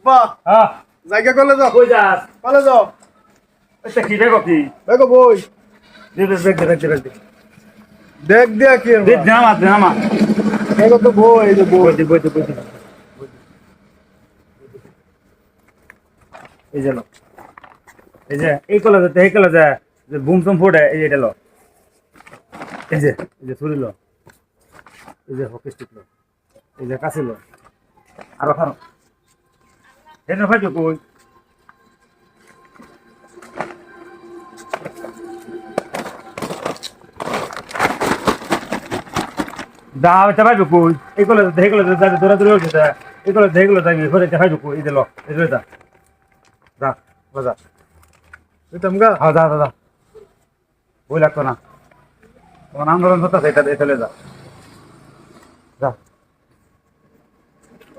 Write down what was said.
আব্বা হ্যাঁ জায়গা করলে যাও কই যাস কলে যাও আচ্ছা কি দেখো কি দেখো বই দে দেখ দিয়া কি আর বা? দে নামা দেখো তো বই এই যে বই বই এই যে লো এই যে এই কলেজে যে বুম টুম ফুটে এই যে এটা লো এই যে ছুরি লো এই যে হকি স্টিক লো এই যে কাছে লো আরো খানো এনে ফাইটো কই দাও এটা ফাইটো কই এই কলেজে যাবে দৌড়াদৌড়ি হচ্ছে এই কলেজে যাবি ঘরে এটা ফাইটো কই এই যে লো এই যে যা যা বাজা দিতাম গা হ্যাঁ যা বই লাগতো না তোমার আন্দোলন হতো এটা দিয়ে চলে যা যা